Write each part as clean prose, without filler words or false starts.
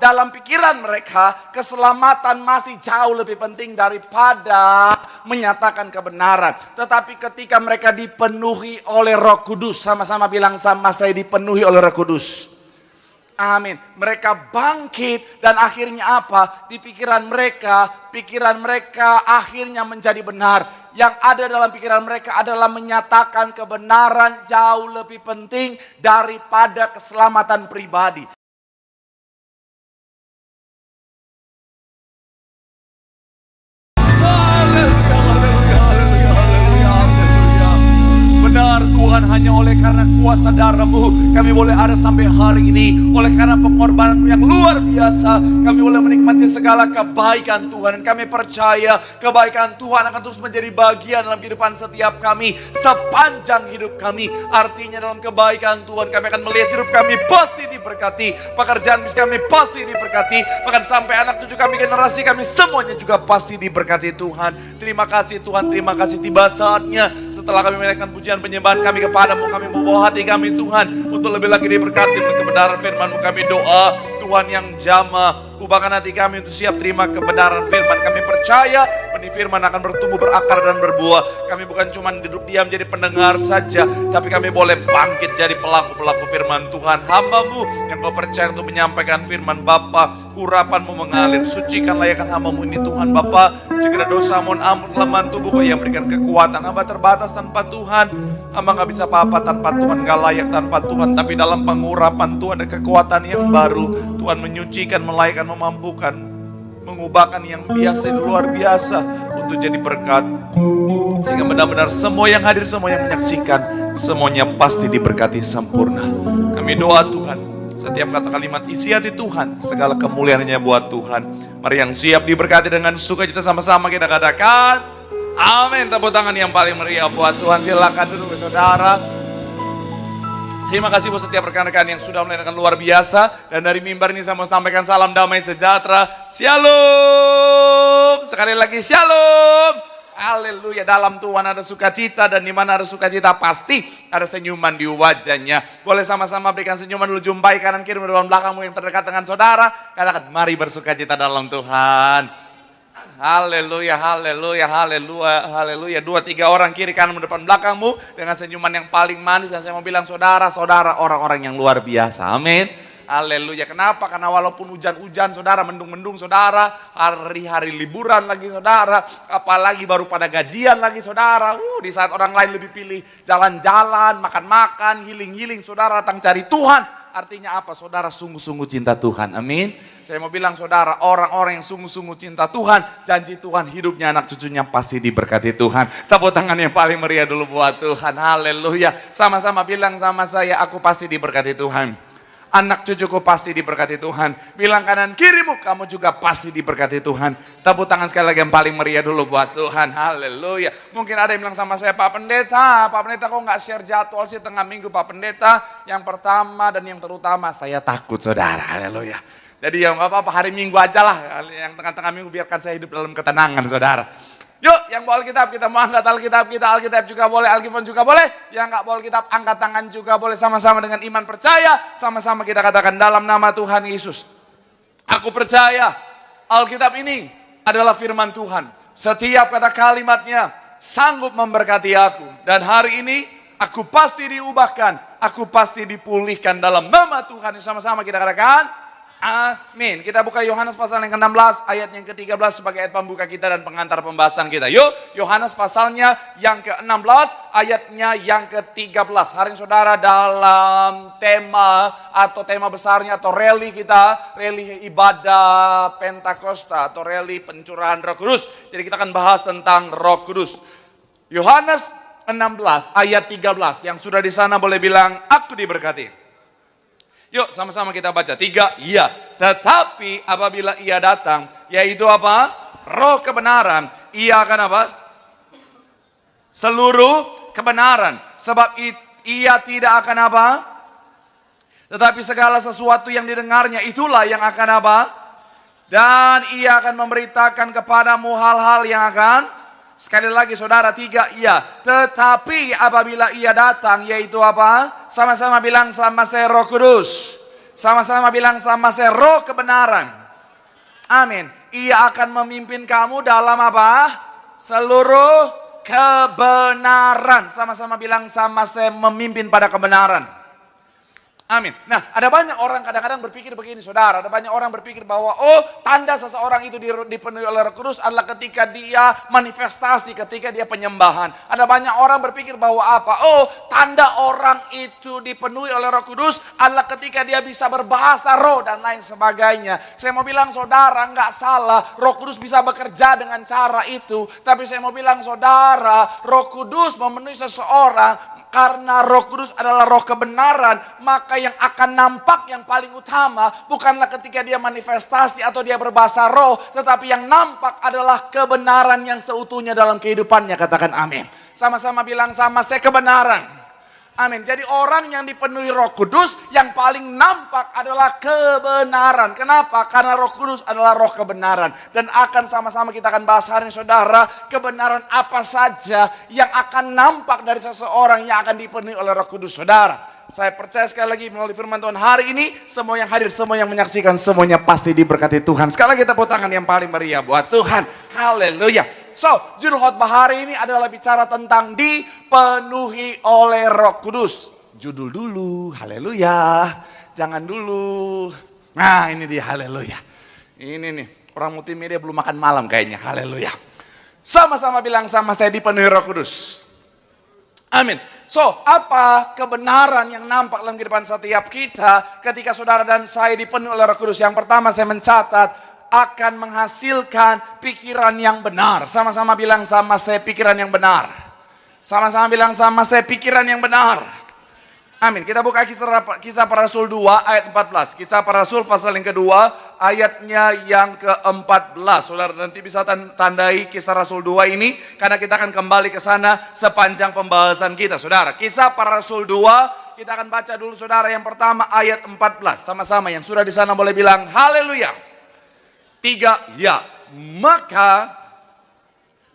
dalam pikiran mereka keselamatan masih jauh lebih penting daripada menyatakan kebenaran. Tetapi ketika mereka dipenuhi oleh Roh Kudus, sama-sama bilang sama saya, dipenuhi oleh Roh Kudus. Amin. Mereka bangkit dan akhirnya apa? Di pikiran mereka akhirnya menjadi benar. Yang ada dalam pikiran mereka adalah menyatakan kebenaran jauh lebih penting daripada keselamatan pribadi. Benar Tuhan, hanya oleh karena kuasa darah-Mu kami boleh ada sampai hari ini. Oleh karena pengorbanan-Mu yang luar biasa, kami boleh menikmati segala kebaikan Tuhan. Dan kami percaya kebaikan Tuhan akan terus menjadi bagian dalam kehidupan setiap kami sepanjang hidup kami. Artinya dalam kebaikan Tuhan kami akan melihat hidup kami pasti diberkati, pekerjaan bisnis kami pasti diberkati, bahkan sampai anak cucu kami, generasi kami semuanya juga pasti diberkati Tuhan. Terima kasih Tuhan, terima kasih. Tiba saatnya setelah kami menaikkan pujian penyembahan kami kepadamu, kami membawa hati kami Tuhan untuk lebih lagi diberkati dengan kebenaran firman-Mu. Kami doa Tuhan yang jamah, ubahkan hati kami untuk siap terima kebenaran firman. Kami percaya benih firman akan bertumbuh, berakar dan berbuah. Kami bukan cuma duduk diam jadi pendengar saja, tapi kami boleh bangkit jadi pelaku-pelaku firman Tuhan. Hamba-Mu yang Kau percaya untuk menyampaikan firman Bapa, urapan-Mu mengalir. Sucikan layakan hamba-Mu ini Tuhan Bapa. Jika ada dosa mohon ampun, kelemahan tubuh Kau yang berikan kekuatan. Hamba terbatas tanpa Tuhan, hamba gak bisa apa-apa tanpa Tuhan, gak layak tanpa Tuhan. Tapi dalam pengurapan Tuhan ada kekuatan yang baru. Tuhan menyucikan, melayakkan, memampukan, mengubahkan yang biasa luar biasa untuk jadi berkat. Sehingga benar-benar semua yang hadir, semua yang menyaksikan, semuanya pasti diberkati sempurna. Kami doa Tuhan, setiap kata kalimat isi hati Tuhan, segala kemuliaan-Nya buat Tuhan. Mari yang siap diberkati dengan sukacita sama-sama kita katakan amin. Tepuk tangan yang paling meriah buat Tuhan. Silakan duduk saudara. Terima kasih buat setiap rekan-rekan yang sudah melakukan luar biasa. Dan dari mimbar ini saya mau sampaikan salam damai sejahtera. Shalom. Sekali lagi shalom. Haleluya. Dalam Tuhan ada sukacita, dan di mana ada sukacita pasti ada senyuman di wajahnya. Boleh sama-sama berikan senyuman dulu, jumpai kanan kiri depan belakangmu yang terdekat dengan saudara. Katakan mari bersukacita dalam Tuhan. Haleluya, haleluya, haleluya, haleluya. 2-3 orang kiri kanan depan belakangmu dengan senyuman yang paling manis. Dan saya mau bilang saudara-saudara orang-orang yang luar biasa. Amin. Haleluya. Kenapa? Karena walaupun hujan-hujan saudara, mendung-mendung saudara, hari-hari liburan lagi saudara, apalagi baru pada gajian lagi saudara, di saat orang lain lebih pilih jalan-jalan, makan-makan, healing-healing, saudara datang cari Tuhan. Artinya apa? Saudara sungguh-sungguh cinta Tuhan. Amin. Saya mau bilang saudara, orang-orang yang sungguh-sungguh cinta Tuhan, janji Tuhan hidupnya anak cucunya pasti diberkati Tuhan. Tepuk tangan yang paling meriah dulu buat Tuhan. Haleluya. Sama-sama bilang sama saya, aku pasti diberkati Tuhan. Anak cucuku pasti diberkati Tuhan. Bilang kanan kirimu, kamu juga pasti diberkati Tuhan. Tepuk tangan sekali lagi yang paling meriah dulu buat Tuhan. Haleluya. Mungkin ada yang bilang sama saya, Pak Pendeta kok nggak share jadwal sih tengah minggu Pak Pendeta? Yang pertama dan yang terutama, saya takut saudara. Haleluya. Jadi ya nggak apa-apa, hari Minggu aja lah. Yang tengah-tengah minggu biarkan saya hidup dalam ketenangan saudara. Yuk, yang bawa Alkitab, kita mau angkat Alkitab kita. Alkitab juga boleh, Alkitab juga boleh. Yang nggak bawa Alkitab, angkat tangan juga boleh. Sama-sama dengan iman percaya, sama-sama kita katakan dalam nama Tuhan Yesus. Aku percaya Alkitab ini adalah firman Tuhan. Setiap kata kalimatnya sanggup memberkati aku. Dan hari ini aku pasti diubahkan, aku pasti dipulihkan dalam nama Tuhan. Sama-sama kita katakan amin. Kita buka Yohanes pasal yang ke-16 ayat yang ke-13 sebagai ayat pembuka kita dan pengantar pembahasan kita. Yuk, Yohanes pasalnya yang ke-16 ayatnya yang ke-13. Hari ini saudara dalam tema atau tema besarnya atau rally kita, rally ibadah Pentakosta atau rally pencurahan Roh Kudus. Jadi kita akan bahas tentang Roh Kudus. Yohanes 16 ayat 13, yang sudah di sana boleh bilang aku diberkati. Yuk sama-sama kita baca. 3, iya. Tetapi apabila ia datang, yaitu apa? Roh kebenaran. Ia akan apa? Seluruh kebenaran. Sebab ia tidak akan apa? Tetapi segala sesuatu yang didengarnya itulah yang akan apa? Dan ia akan memberitakan kepadamu hal-hal yang akan. Sekali lagi saudara, 3, iya. Tetapi apabila ia datang, yaitu apa? Sama-sama bilang sama saya, Roh Kudus. Sama-sama bilang sama saya, roh kebenaran. Amin. Ia akan memimpin kamu dalam apa? Seluruh kebenaran. Sama-sama bilang sama saya, memimpin pada kebenaran. Amin. Nah, ada banyak orang kadang-kadang berpikir begini, saudara. Ada banyak orang berpikir bahwa, tanda seseorang itu dipenuhi oleh Roh Kudus adalah ketika dia manifestasi, ketika dia penyembahan. Ada banyak orang berpikir bahwa apa? Tanda orang itu dipenuhi oleh Roh Kudus adalah ketika dia bisa berbahasa roh dan lain sebagainya. Saya mau bilang, saudara, nggak salah. Roh Kudus bisa bekerja dengan cara itu. Tapi saya mau bilang, saudara, Roh Kudus memenuhi seseorang karena Roh Kudus adalah roh kebenaran, maka yang akan nampak yang paling utama bukanlah ketika dia manifestasi atau dia berbahasa roh, tetapi yang nampak adalah kebenaran yang seutuhnya dalam kehidupannya. Katakan amin. Sama-sama bilang sama saya, kebenaran. Amin. Jadi orang yang dipenuhi Roh Kudus yang paling nampak adalah kebenaran. Kenapa? Karena Roh Kudus adalah roh kebenaran. Dan akan sama-sama kita akan bahas hari ini, saudara, kebenaran apa saja yang akan nampak dari seseorang yang akan dipenuhi oleh Roh Kudus, saudara. Saya percaya sekali lagi melalui firman Tuhan hari ini, semua yang hadir, semua yang menyaksikan, semuanya pasti diberkati Tuhan. Sekali lagi tepuk tangan yang paling meriah buat Tuhan. Haleluya. So, judul khotbah hari ini adalah bicara tentang dipenuhi oleh Roh Kudus. Judul dulu, haleluya. Jangan dulu. Nah, ini dia, haleluya. Ini nih, orang multimedia belum makan malam kayaknya, haleluya. Sama-sama bilang sama saya, dipenuhi Roh Kudus. Amin. So, apa kebenaran yang nampak dalam kehidupan setiap kita ketika saudara dan saya dipenuhi oleh Roh Kudus? Yang pertama saya mencatat, akan menghasilkan pikiran yang benar. Sama-sama bilang sama saya, pikiran yang benar. Sama-sama bilang sama saya, pikiran yang benar. Amin. Kita buka Kisah Para Rasul 2 ayat 14. Kisah Para Rasul pasal yang kedua ayatnya yang ke-14. Saudara nanti bisa tandai Kisah Rasul 2 ini karena kita akan kembali ke sana sepanjang pembahasan kita, saudara. Kisah Para Rasul 2, kita akan baca dulu, saudara, yang pertama ayat 14. Sama-sama yang sudah di sana boleh bilang haleluya. 3, ya. Maka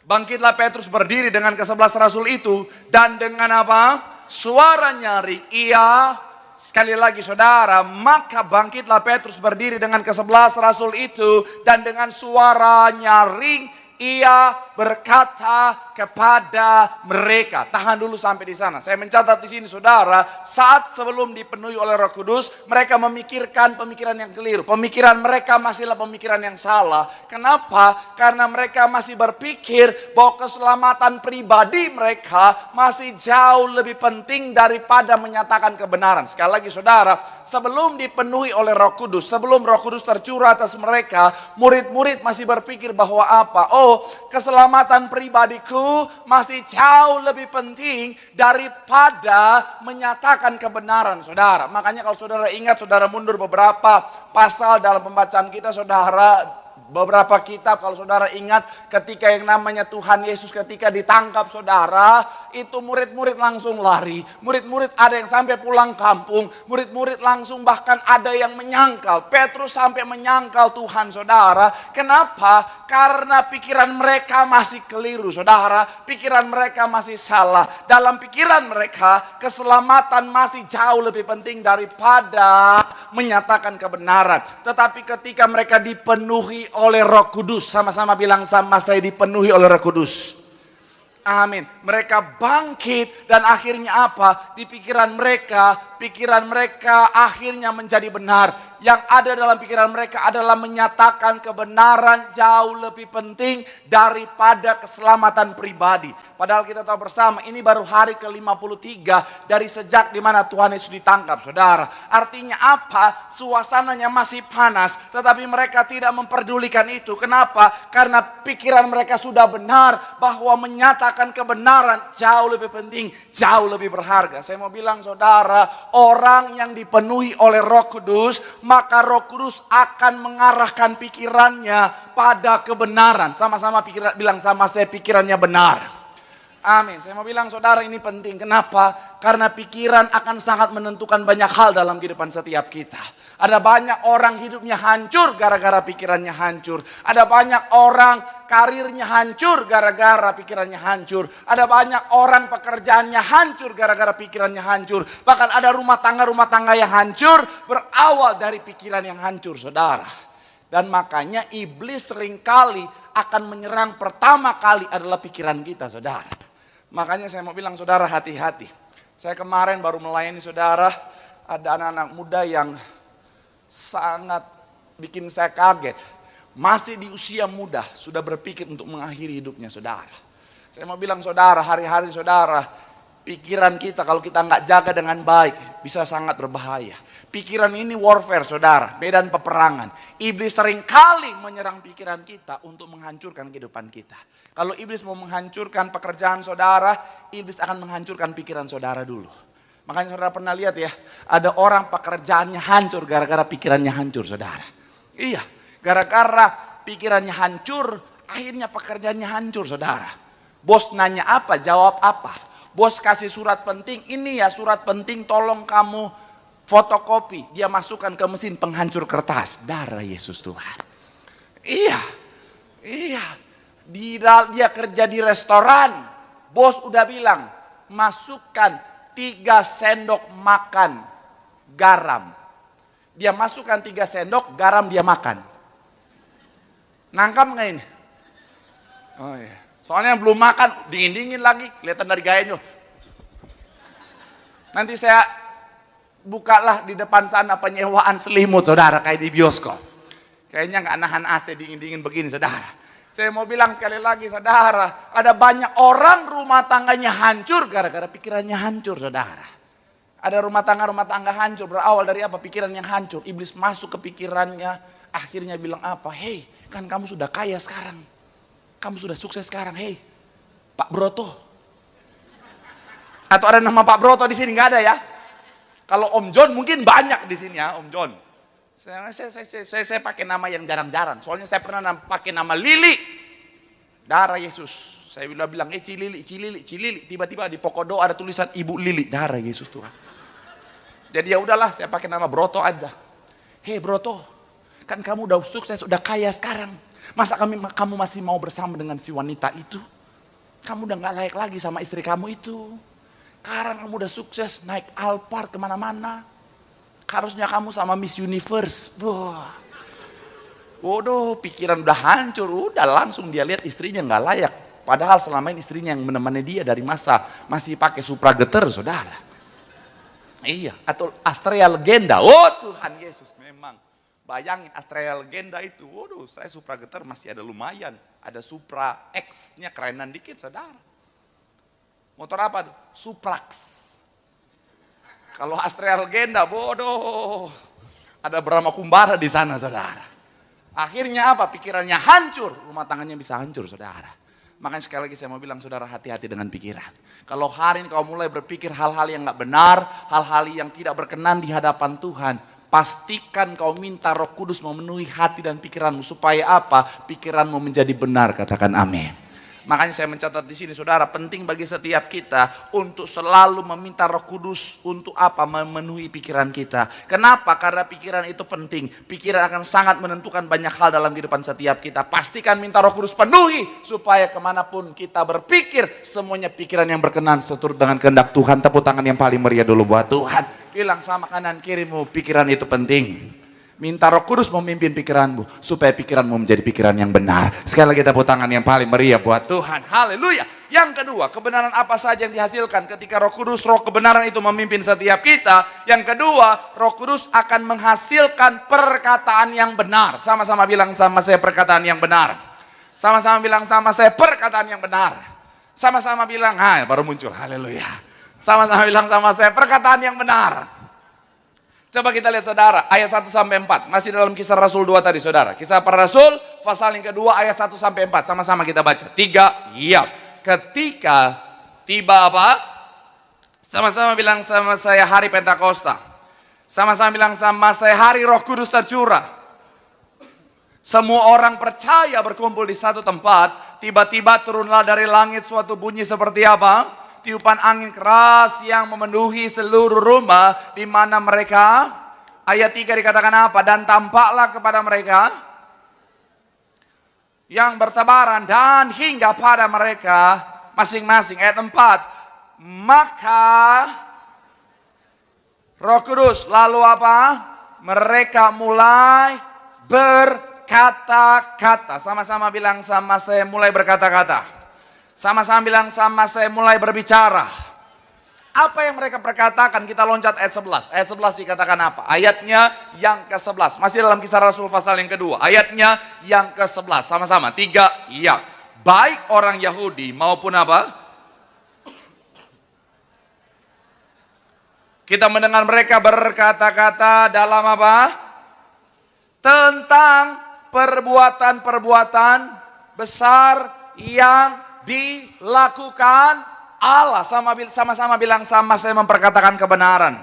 bangkitlah Petrus berdiri dengan ke-11 rasul itu, dan dengan apa? Suara nyaring ia, sekali lagi saudara, maka bangkitlah Petrus berdiri dengan ke-11 rasul itu, dan dengan suara nyaring ia berkata kepada mereka. Tahan dulu sampai di sana. Saya mencatat di sini, saudara, saat sebelum dipenuhi oleh Roh Kudus, mereka memikirkan pemikiran yang keliru. Pemikiran mereka masihlah pemikiran yang salah. Kenapa? Karena mereka masih berpikir bahwa keselamatan pribadi mereka masih jauh lebih penting daripada menyatakan kebenaran. Sekali lagi, saudara, sebelum dipenuhi oleh Roh Kudus, sebelum Roh Kudus tercurah atas mereka, murid-murid masih berpikir bahwa apa? Keselamatan pribadiku masih jauh lebih penting daripada menyatakan kebenaran, saudara. Makanya kalau saudara ingat, saudara mundur beberapa pasal dalam pembacaan kita, saudara, beberapa kitab, kalau saudara ingat ketika yang namanya Tuhan Yesus ketika ditangkap, saudara, itu murid-murid langsung lari. Murid-murid ada yang sampai pulang kampung. Murid-murid langsung bahkan ada yang menyangkal. Petrus sampai menyangkal Tuhan, saudara. Kenapa? Karena pikiran mereka masih keliru, saudara. Pikiran mereka masih salah. Dalam pikiran mereka, keselamatan masih jauh lebih penting daripada menyatakan kebenaran. Tetapi ketika mereka dipenuhi oleh Roh Kudus, sama-sama bilang sama saya, dipenuhi oleh Roh Kudus. Amin. Mereka bangkit dan akhirnya apa? Di pikiran mereka akhirnya menjadi benar. Yang ada dalam pikiran mereka adalah menyatakan kebenaran jauh lebih penting daripada keselamatan pribadi. Padahal kita tahu bersama ini baru hari ke-53 dari sejak dimana Tuhan Yesus ditangkap, saudara. Artinya apa? Suasananya masih panas, tetapi mereka tidak memperdulikan itu. Kenapa? Karena pikiran mereka sudah benar bahwa menyatakan kebenaran jauh lebih penting, jauh lebih berharga. Saya mau bilang, saudara, orang yang dipenuhi oleh Roh Kudus, maka Roh Kudus akan mengarahkan pikirannya pada kebenaran. Sama-sama bilang sama saya, pikirannya benar. Amin. Saya mau bilang saudara ini penting. Kenapa? Karena pikiran akan sangat menentukan banyak hal dalam kehidupan setiap kita. Ada banyak orang hidupnya hancur gara-gara pikirannya hancur. Ada banyak orang karirnya hancur gara-gara pikirannya hancur. Ada banyak orang pekerjaannya hancur gara-gara pikirannya hancur. Bahkan ada rumah tangga yang hancur berawal dari pikiran yang hancur, saudara. Dan makanya iblis seringkali akan menyerang pertama kali adalah pikiran kita, saudara. Makanya saya mau bilang saudara hati-hati. Saya kemarin baru melayani saudara, ada anak-anak muda yang sangat bikin saya kaget. Masih di usia muda sudah berpikir untuk mengakhiri hidupnya, saudara. Saya mau bilang saudara, hari-hari saudara, pikiran kita kalau kita nggak jaga dengan baik bisa sangat berbahaya. Pikiran ini warfare, saudara, medan peperangan. Iblis seringkali menyerang pikiran kita untuk menghancurkan kehidupan kita. Kalau iblis mau menghancurkan pekerjaan saudara, iblis akan menghancurkan pikiran saudara dulu. Makanya saudara pernah lihat ya, ada orang pekerjaannya hancur gara-gara pikirannya hancur, saudara. Iya, gara-gara pikirannya hancur, akhirnya pekerjaannya hancur, saudara. Bos nanya apa, jawab apa. Bos kasih surat penting, ini ya surat penting tolong kamu fotokopi. Dia masukkan ke mesin penghancur kertas. Darah Yesus Tuhan. Iya. Dia kerja di restoran. Bos udah bilang, masukkan 3 sendok makan garam. Dia masukkan 3 sendok garam, dia makan. Nangkap nggak ini? Oh iya. Soalnya belum makan, dingin-dingin lagi. Kelihatan dari gayanya. Nanti saya bukalah di depan sana penyewaan selimut, saudara, kayak di bioskop. Kayaknya nggak nahan AC dingin-dingin begini, saudara. Saya mau bilang sekali lagi, saudara, ada banyak orang rumah tangganya hancur gara-gara pikirannya hancur, saudara. Ada rumah tangga hancur berawal dari apa? Pikiran yang hancur. Iblis masuk ke pikirannya, akhirnya bilang apa? Hei, kan kamu sudah kaya sekarang. Kamu sudah sukses sekarang, hei, Pak Broto. Atau ada nama Pak Broto di sini? Nggak ada ya? Kalau Om John mungkin banyak di sini ya, Om John. Saya pakai nama yang jarang-jarang. Soalnya saya pernah pakai nama Lili. Darah Yesus. Saya bilang, Cilili. Tiba-tiba di pokok doa ada tulisan Ibu Lili. Darah Yesus Tuhan. Jadi ya udahlah, saya pakai nama Broto aja. Hei Broto, kan kamu udah sukses, udah kaya sekarang. Masa kamu masih mau bersama dengan si wanita itu? Kamu udah gak layak lagi sama istri kamu itu. Sekarang kamu udah sukses, naik Alphard kemana-mana. Harusnya kamu sama Miss Universe. Wah. Waduh, pikiran udah hancur. Udah langsung dia lihat istrinya gak layak. Padahal selama ini istrinya yang menemani dia dari masa masih pakai Supra Getter, saudara. Iya, atau Astrea Legenda. Oh Tuhan Yesus, memang. Bayangin Astrea Legenda itu. Waduh, saya Supra Getter masih ada lumayan. Ada Supra X-nya kerenan dikit, saudara. Motor apa? Suprax. Kalau Astrea Legenda, bodoh. Ada Brahma Kumbara di sana, saudara. Akhirnya apa? Pikirannya hancur. Rumah tangannya bisa hancur, saudara. Makanya sekali lagi saya mau bilang, saudara, hati-hati dengan pikiran. Kalau hari ini kau mulai berpikir hal-hal yang gak benar, hal-hal yang tidak berkenan di hadapan Tuhan, pastikan kau minta Roh Kudus memenuhi hati dan pikiranmu. Supaya apa? Pikiranmu menjadi benar, katakan amin. Makanya saya mencatat di sini, saudara, penting bagi setiap kita untuk selalu meminta Roh Kudus untuk apa? Memenuhi pikiran kita. Kenapa? Karena pikiran itu penting. Pikiran akan sangat menentukan banyak hal dalam kehidupan setiap kita. Pastikan minta Roh Kudus penuhi supaya kemanapun kita berpikir, semuanya pikiran yang berkenan seturut dengan kehendak Tuhan. Tepuk tangan yang paling meriah dulu buat Tuhan. Bilang sama kanan kirimu, pikiran itu penting. Minta Roh Kudus memimpin pikiranmu supaya pikiranmu menjadi pikiran yang benar. Sekali lagi tepuk tangan yang paling meriah buat Tuhan. Haleluya. Yang kedua, kebenaran apa saja yang dihasilkan ketika Roh Kudus, Roh kebenaran itu memimpin setiap kita. Yang kedua, Roh Kudus akan menghasilkan perkataan yang benar. Sama-sama bilang sama saya perkataan yang benar. Sama-sama bilang sama saya perkataan yang benar. Sama-sama bilang, baru muncul. Haleluya. Sama-sama bilang sama saya perkataan yang benar. Coba kita lihat, saudara, ayat 1-4. Masih dalam Kisah Rasul 2 tadi, saudara. Kisah Para Rasul, pasal yang kedua, ayat 1-4. Sama-sama kita baca. 3, iya. Ketika tiba apa? Sama-sama bilang sama saya hari Pentakosta. Sama-sama bilang sama saya hari Roh Kudus tercurah. Semua orang percaya berkumpul di satu tempat. Tiba-tiba turunlah dari langit suatu bunyi seperti apa? Tiupan angin keras yang memenuhi seluruh rumah di mana mereka. Ayat 3 dikatakan apa? Dan tampaklah kepada mereka yang bertebaran dan hingga pada mereka masing-masing. Ayat 4. Maka Roh Kudus lalu apa? Mereka mulai berkata-kata. Sama-sama bilang sama saya mulai berkata-kata. Sama-sama bilang sama saya mulai berbicara. Apa yang mereka perkatakan? Kita loncat ayat 11. Ayat 11 dikatakan apa? Ayatnya yang ke-11. Masih dalam Kisah Rasul pasal yang kedua. Ayatnya yang ke-11. Sama-sama. 3. Ya. Baik orang Yahudi maupun apa? Kita mendengar mereka berkata-kata dalam apa? Tentang perbuatan-perbuatan besar yang dilakukan Allah. Sama-sama bilang sama saya memperkatakan kebenaran.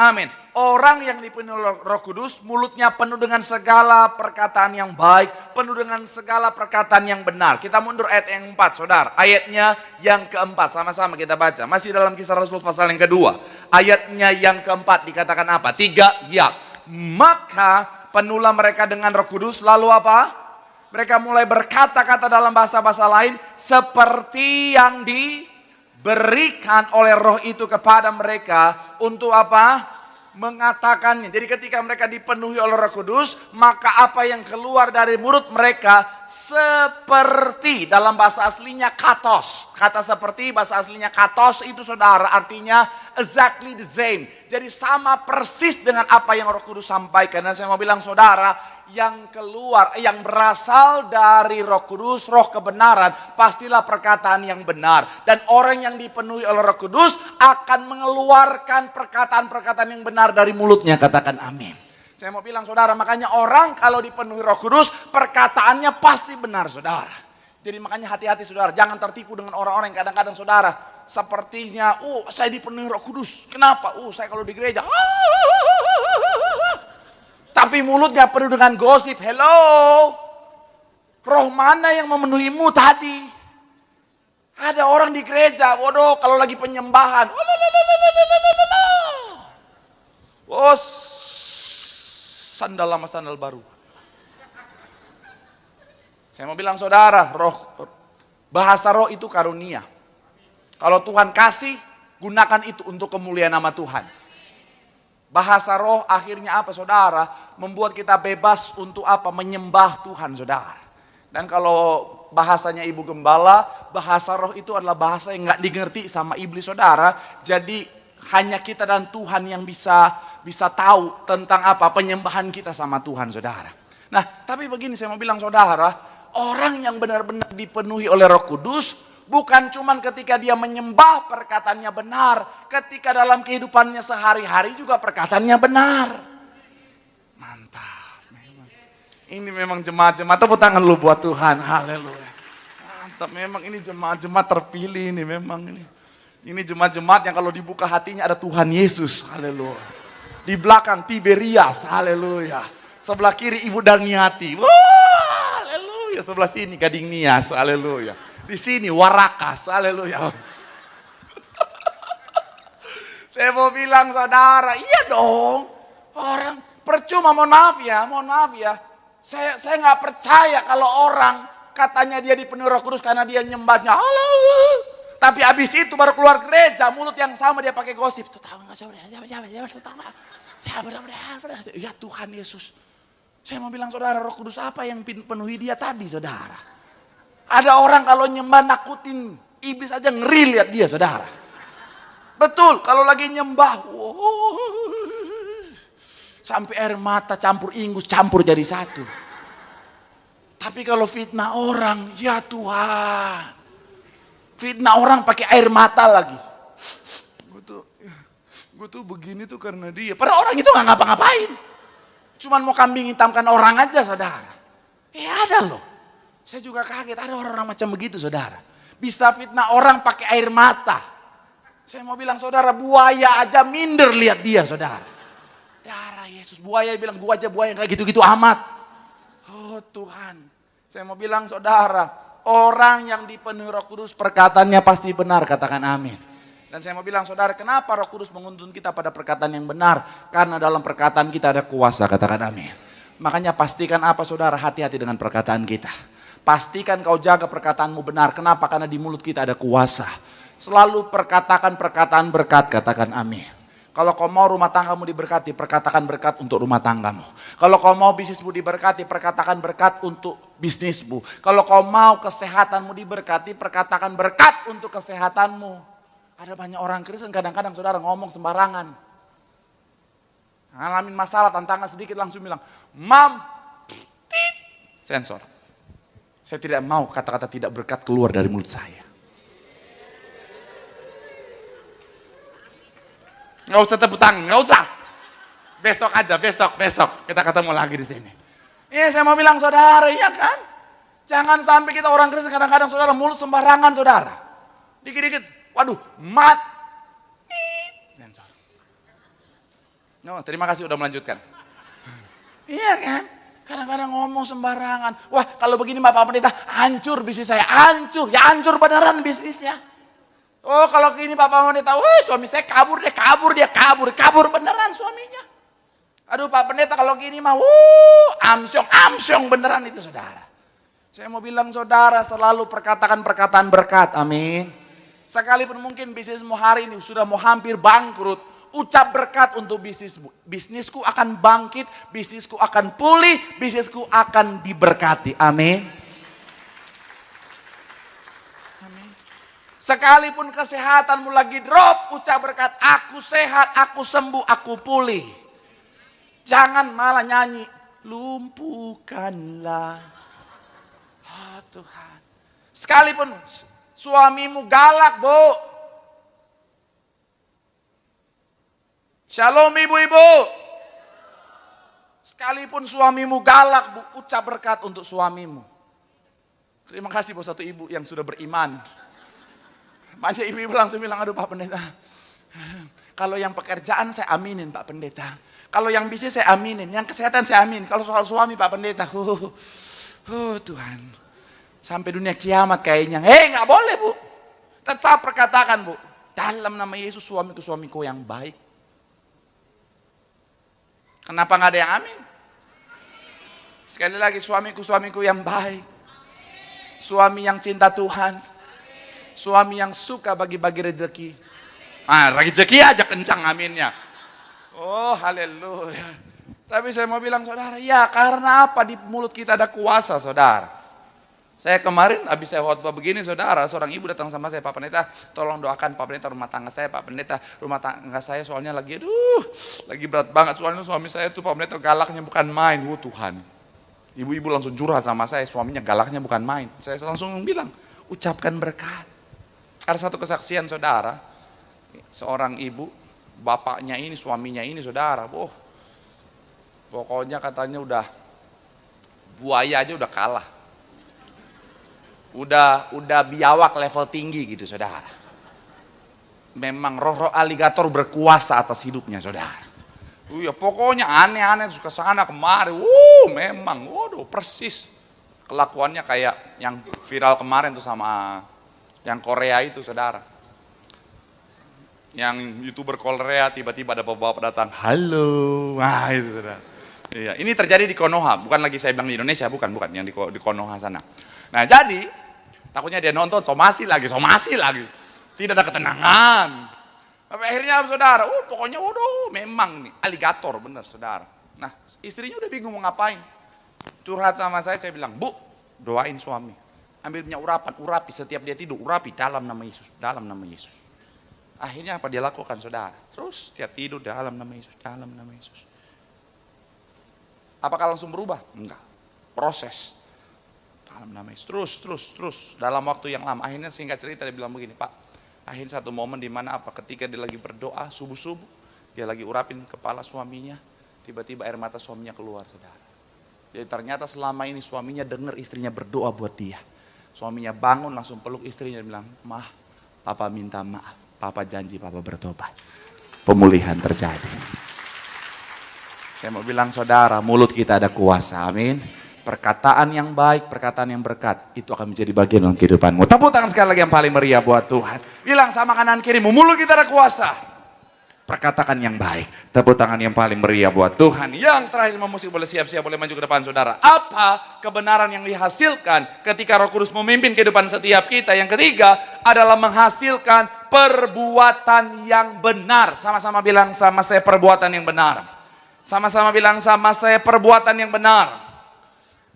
Amin. Orang yang dipenuhi Roh Kudus, mulutnya penuh dengan segala perkataan yang baik, penuh dengan segala perkataan yang benar. Kita mundur ayat yang 4, saudara. Ayatnya yang keempat, sama-sama kita baca. Masih dalam Kisah Rasul pasal yang kedua. Ayatnya yang keempat dikatakan apa? 3, ya. Maka penuhlah mereka dengan Roh Kudus, lalu apa? Mereka mulai berkata-kata dalam bahasa-bahasa lain seperti yang diberikan oleh Roh itu kepada mereka untuk apa? Mengatakannya. Jadi ketika mereka dipenuhi oleh Roh Kudus, maka apa yang keluar dari mulut mereka seperti, dalam bahasa aslinya katos. Kata seperti bahasa aslinya katos itu saudara artinya exactly the same. Jadi sama persis dengan apa yang Roh Kudus sampaikan. Dan saya mau bilang saudara, yang keluar, yang berasal dari Roh Kudus, Roh kebenaran, pastilah perkataan yang benar. Dan orang yang dipenuhi oleh Roh Kudus akan mengeluarkan perkataan-perkataan yang benar dari mulutnya. Katakan amin. Saya mau bilang saudara, makanya orang kalau dipenuhi Roh Kudus, perkataannya pasti benar saudara. Jadi makanya hati-hati saudara, jangan tertipu dengan orang-orang yang kadang-kadang saudara, sepertinya, saya dipenuhi Roh Kudus. Kenapa? Saya kalau di gereja, tapi mulutnya penuh dengan gosip. Hello, roh mana yang memenuhimu tadi? Ada orang di gereja, waduh kalau lagi penyembahan, sandal lama sandal baru. Saya mau bilang saudara, bahasa roh itu karunia. Kalau Tuhan kasih, gunakan itu untuk kemuliaan nama Tuhan. Bahasa roh akhirnya apa saudara? Membuat kita bebas untuk apa? Menyembah Tuhan saudara. Dan kalau bahasanya Ibu Gembala, bahasa roh itu adalah bahasa yang gak dimengerti sama iblis saudara. Jadi hanya kita dan Tuhan yang bisa tahu tentang apa? Penyembahan kita sama Tuhan saudara. Nah tapi begini saya mau bilang saudara, orang yang benar-benar dipenuhi oleh Roh Kudus, bukan cuman ketika dia menyembah perkataannya benar, ketika dalam kehidupannya sehari-hari juga perkataannya benar. Mantap. Ini memang jemaat-jemaat, tepuk tangan lu buat Tuhan. Haleluya. Mantap, memang ini jemaat-jemaat terpilih ini memang ini. Ini jemaat-jemaat yang kalau dibuka hatinya ada Tuhan Yesus. Haleluya. Di belakang Tiberias. Haleluya. Sebelah kiri Ibu Darniati. Wah, haleluya. Sebelah sini Gading Nias. Haleluya. Di sini Warakas, haleluya. Saya mau bilang saudara, iya dong. Orang percuma, mohon maaf ya. Saya nggak percaya kalau orang katanya dia dipenuhi Roh Kudus karena dia nyembahnya. Tapi abis itu baru keluar gereja, mulut yang sama dia pakai gosip. Ya Tuhan Yesus. Saya mau bilang saudara, Roh Kudus apa yang penuhi dia tadi saudara? Ada orang kalau nyembah nakutin iblis aja, ngeri lihat dia saudara. Betul, kalau lagi nyembah, sampai air mata campur ingus, campur jadi satu. Tapi kalau fitnah orang, ya Tuhan. Fitnah orang pakai air mata lagi. Gue tuh begini tuh karena dia. Padahal orang itu gak ngapa-ngapain. Cuman mau kambing hitamkan orang aja saudara. Ada loh. Saya juga kaget, ada orang-orang macam begitu saudara. Bisa fitnah orang pakai air mata. Saya mau bilang saudara, buaya aja minder lihat dia saudara. Darah Yesus, buaya bilang gua aja buaya kayak gitu-gitu amat. Oh Tuhan, saya mau bilang saudara, orang yang dipenuhi Roh Kudus perkataannya pasti benar, katakan amin. Dan saya mau bilang saudara, kenapa Roh Kudus menuntun kita pada perkataan yang benar? Karena dalam perkataan kita ada kuasa, katakan amin. Makanya pastikan apa saudara, hati-hati dengan perkataan kita. Pastikan kau jaga perkataanmu benar, kenapa? Karena di mulut kita ada kuasa. Selalu perkatakan perkataan berkat, katakan amin. Kalau kau mau rumah tanggamu diberkati, perkatakan berkat untuk rumah tanggamu. Kalau kau mau bisnismu diberkati, perkatakan berkat untuk bisnismu. Kalau kau mau kesehatanmu diberkati, perkatakan berkat untuk kesehatanmu. Ada banyak orang Kristen kadang-kadang saudara ngomong sembarangan. Ngalamin masalah, tantangan sedikit langsung bilang, mam, tit, sensor. Saya tidak mau kata-kata tidak berkat keluar dari mulut saya. Nggak usah tepuk tangan, nggak usah. Besok aja, besok. Kita ketemu lagi di sini. Iya, saya mau bilang saudara, iya kan? Jangan sampai kita orang Kristen kadang-kadang saudara mulut sembarangan saudara. Dikit-dikit, waduh, sensor. No, terima kasih udah melanjutkan. Iya kan? Kadang-kadang ngomong sembarangan. Wah, kalau begini Bapak Pendeta, hancur bisnis saya, hancur. Ya hancur beneran bisnisnya. Oh kalau gini Bapak Pendeta, suami saya kabur beneran suaminya. Aduh Pak Pendeta kalau gini mah, amsyong beneran itu saudara. Saya mau bilang saudara selalu perkatakan perkataan berkat, amin. Sekalipun mungkin bisnismu hari ini sudah mau hampir bangkrut, ucap berkat untuk bisnismu. Bisnisku akan bangkit, bisnisku akan pulih, bisnisku akan diberkati, amin. Sekalipun kesehatanmu lagi drop, ucap berkat, aku sehat, aku sembuh, aku pulih. Jangan malah nyanyi, lumpuhkanlah. Oh Tuhan. Sekalipun suamimu galak, Bu. Shalom ibu-ibu. Sekalipun suamimu galak, Bu, ucap berkat untuk suamimu. Terima kasih buat satu ibu yang sudah beriman. Banyak ibu-ibu langsung bilang, aduh Pak Pendeta, kalau yang pekerjaan saya aminin Pak Pendeta. Kalau yang bisnis saya aminin, yang kesehatan saya amin. Kalau soal suami Pak Pendeta, Tuhan. Sampai dunia kiamat kayaknya, nggak boleh Bu. Tetap perkatakan Bu, dalam nama Yesus suamiku yang baik. Kenapa nggak ada yang amin? Sekali lagi, suamiku yang baik. Suami yang cinta Tuhan. Suami yang suka bagi-bagi rezeki. Rezeki aja kencang aminnya. Oh haleluya. Tapi saya mau bilang saudara, ya karena apa di mulut kita ada kuasa saudara. Saya kemarin habis saya khotbah begini saudara, seorang ibu datang sama saya, Pak Pendeta tolong doakan Pak Pendeta rumah tangga saya, Pak Pendeta rumah tangga saya soalnya lagi berat banget. Soalnya suami saya tuh Pak Pendeta galaknya bukan main. Tuhan. Ibu-ibu langsung curhat sama saya, suaminya galaknya bukan main. Saya langsung bilang, ucapkan berkat. Ada satu kesaksian saudara, seorang ibu, bapaknya ini, suaminya ini saudara, pokoknya katanya udah, buaya aja udah kalah. Udah biawak level tinggi gitu saudara. Memang roh-roh aligator berkuasa atas hidupnya saudara. Ya pokoknya aneh-aneh suka sana kemari, memang, persis. Kelakuannya kayak yang viral kemarin tuh sama yang Korea itu saudara. Yang YouTuber Korea tiba-tiba ada bapak-bapak datang, halo, itu saudara. Iya, ini terjadi di Konoha, bukan lagi saya bilang di Indonesia, bukan yang di Konoha sana. Nah jadi, takutnya dia nonton, somasi lagi, tidak ada ketenangan. Tapi akhirnya saudara, pokoknya memang nih, aligator bener saudara. Nah istrinya udah bingung mau ngapain. Curhat sama saya bilang, Bu, doain suami. Ambil minyak urapi setiap dia tidur, urapi dalam nama Yesus. Akhirnya apa dia lakukan saudara? Terus tiap tidur dalam nama Yesus. Apakah langsung berubah? Enggak. Proses. Dalam nama Yesus. Terus. Dalam waktu yang lama. Akhirnya singkat cerita dia bilang begini, Pak. Akhirnya satu momen di mana ketika dia lagi berdoa subuh-subuh, dia lagi urapin kepala suaminya, tiba-tiba air mata suaminya keluar saudara. Jadi ternyata selama ini suaminya dengar istrinya berdoa buat dia. Suaminya bangun langsung peluk istrinya dan bilang, Papa minta maaf, Papa janji Papa bertobat. Pemulihan terjadi. Saya mau bilang saudara, mulut kita ada kuasa, amin. Perkataan yang baik, perkataan yang berkat, itu akan menjadi bagian dalam kehidupanmu. Tepuk tangan sekali lagi yang paling meriah buat Tuhan. Bilang sama kanan kirimu, mulut kita ada kuasa. Perkatakan yang baik. Tepuk tangan yang paling meriah buat Tuhan. Yang terakhir, musik boleh siap-siap, boleh maju ke depan saudara. Apa kebenaran yang dihasilkan ketika Roh Kudus memimpin kehidupan setiap kita? Yang ketiga adalah menghasilkan perbuatan yang benar. Sama-sama bilang sama saya perbuatan yang benar. Sama-sama bilang sama saya perbuatan yang benar.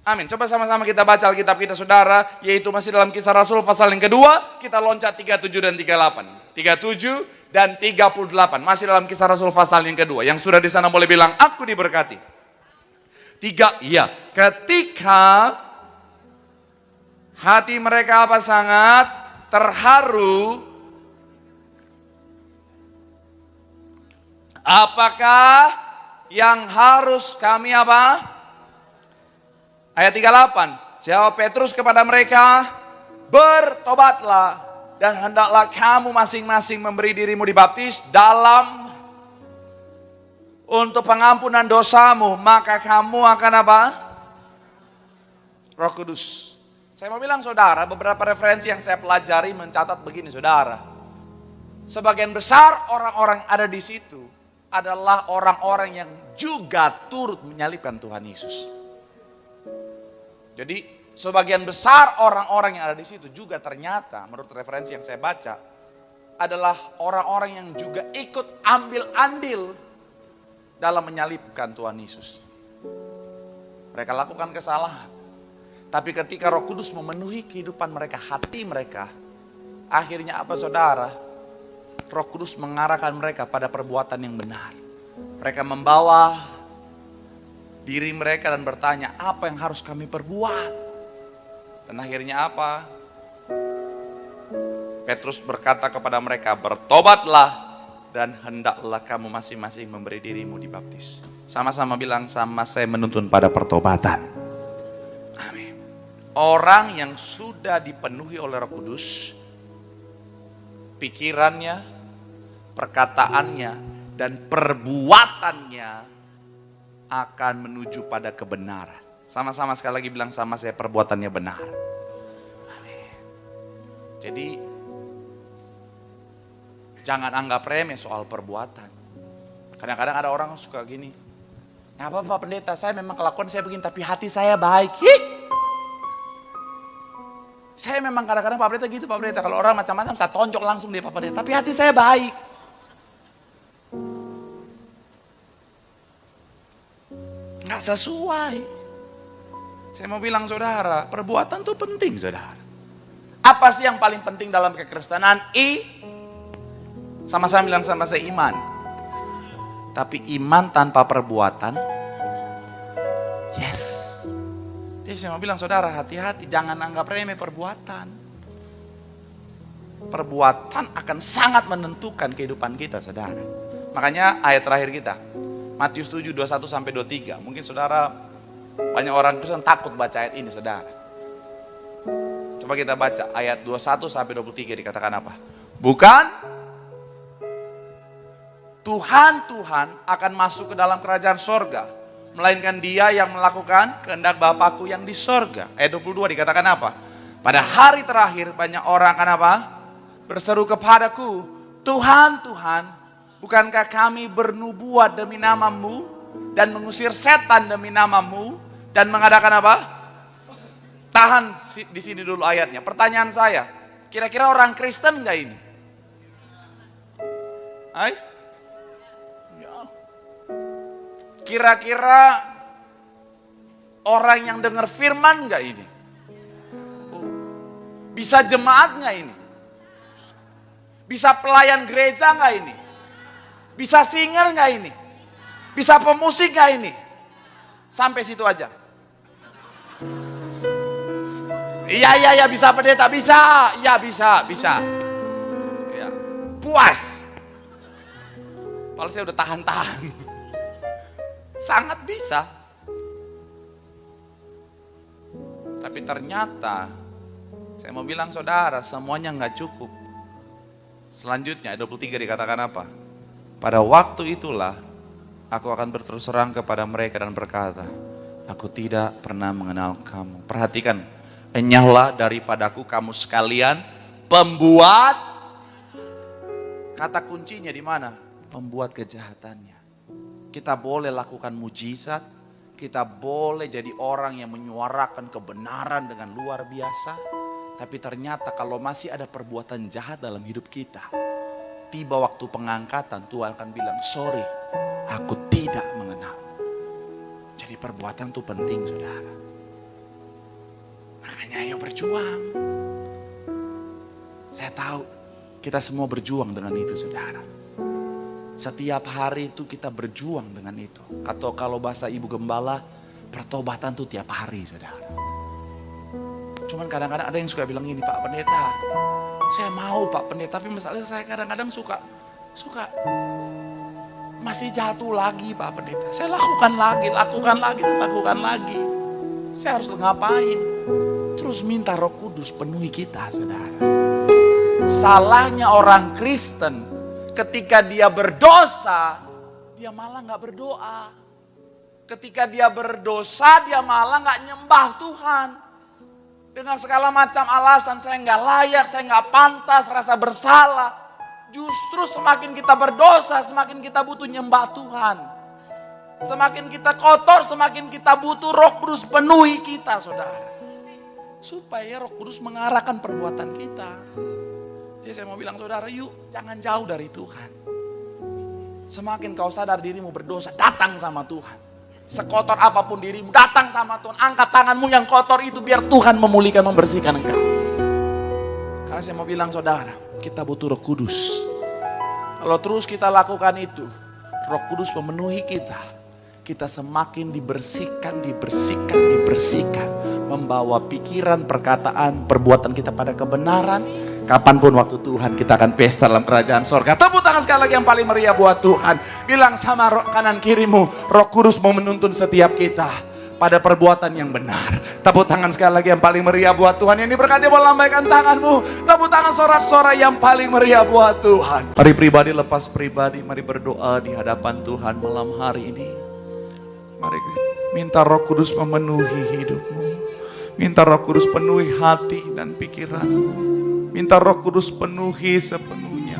Amin. Coba sama-sama kita baca Alkitab kita saudara, yaitu masih dalam Kisah Rasul pasal yang kedua, kita loncat 37 dan 38. 37 dan 38, masih dalam Kisah Rasul pasal yang kedua. Yang sudah di sana boleh bilang, aku diberkati. Ketika hati mereka sangat terharu, apakah yang harus kami Ayat 38, jawab Petrus kepada mereka, bertobatlah dan hendaklah kamu masing-masing memberi dirimu dibaptis untuk pengampunan dosamu, maka kamu akan Roh Kudus. Saya mau bilang saudara, beberapa referensi yang saya pelajari mencatat begini saudara. Sebagian besar orang-orang ada di situ adalah orang-orang yang juga turut menyalibkan Tuhan Yesus. Jadi sebagian besar orang-orang yang ada di situ juga ternyata menurut referensi yang saya baca adalah orang-orang yang juga ikut ambil andil dalam menyalibkan Tuhan Yesus. Mereka lakukan kesalahan. Tapi ketika Roh Kudus memenuhi kehidupan mereka, hati mereka, akhirnya saudara? Roh Kudus mengarahkan mereka pada perbuatan yang benar. Mereka membawa diri mereka dan bertanya, apa yang harus kami perbuat? Dan akhirnya Petrus berkata kepada mereka, bertobatlah dan hendaklah kamu masing-masing memberi dirimu dibaptis. Sama-sama bilang sama saya menuntun pada pertobatan. Amin. Orang yang sudah dipenuhi oleh Roh Kudus, pikirannya, perkataannya, dan perbuatannya akan menuju pada kebenaran. Sama-sama sekali lagi bilang sama saya perbuatannya benar. Amin. Jadi jangan anggap remeh soal perbuatan. Kadang-kadang ada orang suka gini, nggak apa-apa pendeta, saya memang kelakuan saya begini tapi hati saya baik. Saya memang kadang-kadang Pak Pendeta gitu Pak Pendeta, kalau orang macam-macam saya tonjok langsung dia Pak Pendeta, tapi hati saya baik. Nggak sesuai. Saya mau bilang saudara, perbuatan itu penting saudara. Apa sih yang paling penting dalam kekristenan? Sama-sama bilang sama saya iman. Tapi iman tanpa perbuatan, yes. Jadi saya mau bilang saudara, hati-hati, jangan anggap remeh perbuatan. Perbuatan akan sangat menentukan kehidupan kita saudara. Makanya ayat terakhir kita, Matius 7, 21 sampai 23. Mungkin saudara, banyak orang Kristen takut baca ayat ini saudara. Coba kita baca ayat 21 sampai 23 dikatakan apa? Bukan Tuhan akan masuk ke dalam kerajaan sorga, melainkan dia yang melakukan kehendak Bapakku yang di sorga. Ayat 22 dikatakan apa? Pada hari terakhir banyak orang akan berseru kepadaku, Tuhan, Tuhan, bukankah kami bernubuat demi namamu dan mengusir setan demi namamu dan mengadakan Tahan di sini dulu ayatnya. Pertanyaan saya, kira-kira orang Kristen nggak ini? Kira-kira orang yang dengar firman nggak ini? Bisa jemaat nggak ini? Bisa pelayan gereja nggak ini? Bisa singer nggak ini? Bisa pemusik nggak ini? Sampai situ aja. Iya bisa pendeta, bisa. Iya bisa. Ya. Puas. Kalau saya udah tahan-tahan. Sangat bisa. Tapi ternyata saya mau bilang saudara, semuanya nggak cukup. Selanjutnya 23 dikatakan apa? Pada waktu itulah aku akan berterus terang kepada mereka dan berkata, Aku tidak pernah mengenal kamu. Perhatikan, enyahlah daripadaku kamu sekalian pembuat. Kata kuncinya di mana? Pembuat kejahatannya. Kita boleh lakukan mujizat, kita boleh jadi orang yang menyuarakan kebenaran dengan luar biasa. Tapi ternyata kalau masih ada perbuatan jahat dalam hidup kita, tiba waktu pengangkatan Tuhan akan bilang, sorry, aku tidak mengenalmu. Jadi perbuatan itu penting, saudara. Makanya ayo berjuang. Saya tahu kita semua berjuang dengan itu, saudara. Setiap hari itu kita berjuang dengan itu. Atau kalau bahasa Ibu Gembala, pertobatan itu tiap hari, saudara. Cuman kadang-kadang ada yang suka bilang gini, Pak Pendeta, saya mau Pak Pendeta, tapi masalahnya saya kadang-kadang suka masih jatuh lagi Pak Pendeta. Saya lakukan lagi. Saya harus ngapain? Terus minta Roh Kudus penuhi kita, saudara. Salahnya orang Kristen, ketika dia berdosa, dia malah gak berdoa. Ketika dia berdosa, dia malah gak nyembah Tuhan. Dengan segala macam alasan, saya gak layak, saya gak pantas, rasa bersalah. Justru semakin kita berdosa, semakin kita butuh nyembah Tuhan. Semakin kita kotor, semakin kita butuh Roh Kudus penuhi kita, saudara. Supaya Roh Kudus mengarahkan perbuatan kita. Jadi saya mau bilang, saudara, yuk jangan jauh dari Tuhan. Semakin kau sadar dirimu berdosa, datang sama Tuhan. Sekotor apapun dirimu, datang sama Tuhan. Angkat tanganmu yang kotor itu biar Tuhan memulihkan, membersihkan engkau. Karena saya mau bilang, saudara, kita butuh Roh Kudus. Kalau terus kita lakukan itu, Roh Kudus memenuhi kita. Kita semakin dibersihkan. Membawa pikiran, perkataan, perbuatan kita pada kebenaran. Kapanpun waktu Tuhan, kita akan pesta dalam kerajaan sorga. Tepuk tangan sekali lagi yang paling meriah buat Tuhan. Bilang sama kanan kirimu, Roh Kudus mau menuntun setiap kita pada perbuatan yang benar. Tepuk tangan sekali lagi yang paling meriah buat Tuhan. Yang diberkati boleh lambaikan tanganmu. Tepuk tangan sorak-sorai yang paling meriah buat Tuhan. Mari pribadi lepas pribadi, mari berdoa di hadapan Tuhan malam hari ini. Mari minta Roh Kudus memenuhi hidupmu. Minta Roh Kudus penuhi hati dan pikiranmu. Minta Roh Kudus penuhi sepenuhnya.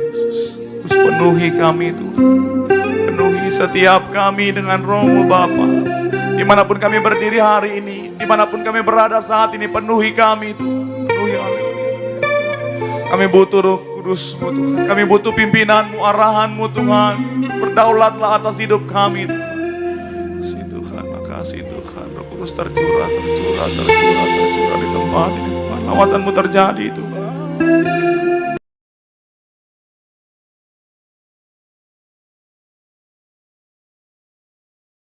Yesus, penuhi kami Tuhan. Penuhi setiap kami dengan Roh-Mu Bapa. Dimanapun kami berdiri hari ini, dimanapun kami berada saat ini, penuhi kami Tuhan. Penuhi, haleluya. Kami butuh Roh Kudus-Mu Tuhan. Kami butuh pimpinan-Mu, arahan-Mu Tuhan. Berdaulatlah atas hidup kami Tuhan. Makasih Tuhan, makasih Tuhan. Roh Kudus tercurah di tempat ini Tuhan. Lawatan-Mu terjadi Tuhan.